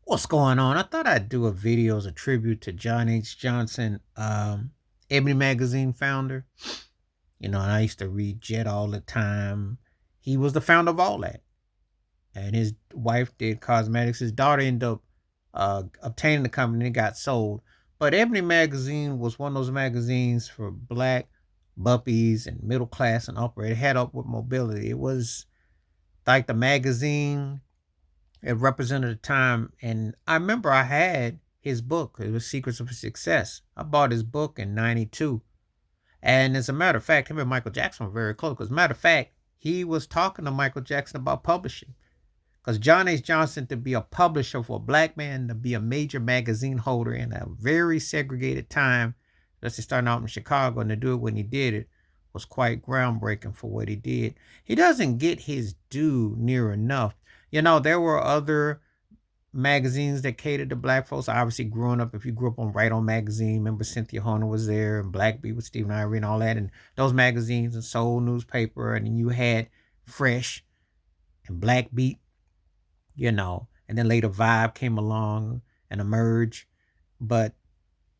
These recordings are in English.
What's going on? I thought I'd do a video as a tribute to John H. Johnson, Ebony magazine founder. And I used to read Jet all the time. He was the founder of all that. And his wife did cosmetics. His daughter ended up obtaining the company and it got sold. But Ebony magazine was one of those magazines for black buppies and middle class and upper. It had upward mobility. It was like the magazine. It represented a time, and I remember I had his book. It was Secrets of Success. I bought his book in '92, and as a matter of fact, him and Michael Jackson were very close. As a matter of fact, he was talking to Michael Jackson about publishing. Because John H. Johnson, to be a publisher for a black man, to be a major magazine holder in a very segregated time, just starting out in Chicago, and to do it when he did it was quite groundbreaking for what he did. He doesn't get his due near enough. There were other magazines that catered to black folks. Obviously, growing up, if you grew up on Right On magazine, remember Cynthia Horner was there, and Black Beat with Stephen Ivory and all that, and those magazines and Soul newspaper, and then you had Fresh and Black Beat, and then later Vibe came along and Emerge. But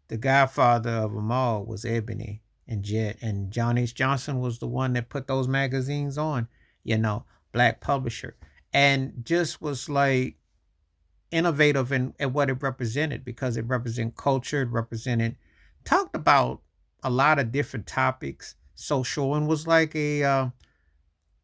the godfather of them all was Ebony and Jet, and John H. Johnson was the one that put those magazines on, black publisher, and just was like innovative in what it represented because it represented culture, it represented, talked about a lot of different topics, social, and was like a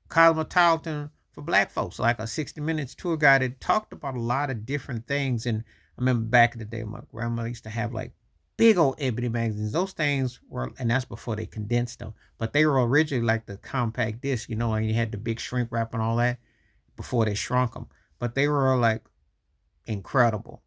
cosmopolitan for black folks, like a 60 Minutes tour guide. It talked about a lot of different things. And I remember back in the day, my grandmother used to have like big old Ebony magazines. Those things were, and that's before they condensed them, but they were originally like the compact disc, and you had the big shrink wrap and all that before they shrunk them. But they were like incredible,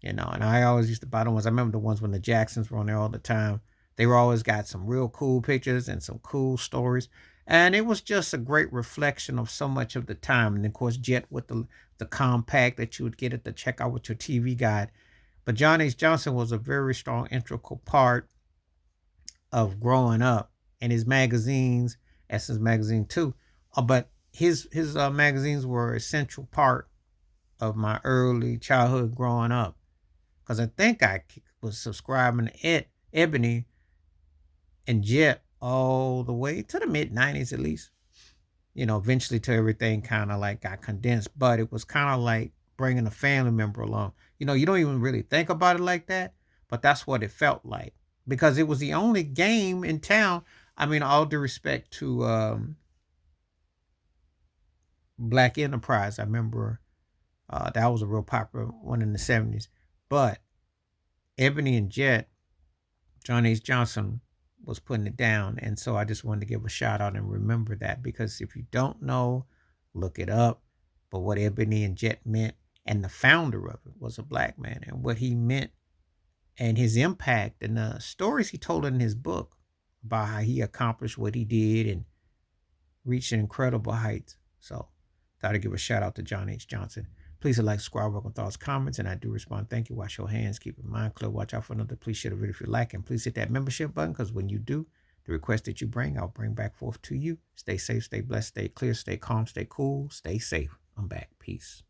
and I always used to buy the ones. I remember the ones when the Jacksons were on there all the time. They were always got some real cool pictures and some cool stories. And it was just a great reflection of so much of the time. And of course, Jet with the compact that you would get at the checkout with your TV guide. But John H. Johnson was a very strong, integral part of growing up. And his magazines, Essence Magazine too. But his magazines were an essential part of my early childhood growing up. Because I think I was subscribing to Ebony and Jet all the way to the mid 90s at least. Eventually to everything kind of like got condensed, but it was kind of like bringing a family member along. You don't even really think about it like that, but that's what it felt like because it was the only game in town. I mean, all due respect to Black Enterprise, I remember that was a real popular one in the 70s. But Ebony and Jet, John H. Johnson was putting it down. And so I just wanted to give a shout out and remember that because if you don't know, look it up. But what Ebony and Jet meant, and the founder of it was a black man, and what he meant and his impact and the stories he told in his book about how he accomplished what he did and reached incredible heights. So thought I'd give a shout out to John H. Johnson. Please like, subscribe, welcome thoughts, comments, and I do respond. Thank you. Wash your hands. Keep your mind clear. Watch out for another. Please share the video if you like, and please hit that membership button because when you do, the request that you bring, I'll bring back forth to you. Stay safe, stay blessed, stay clear, stay calm, stay cool, stay safe. I'm back. Peace.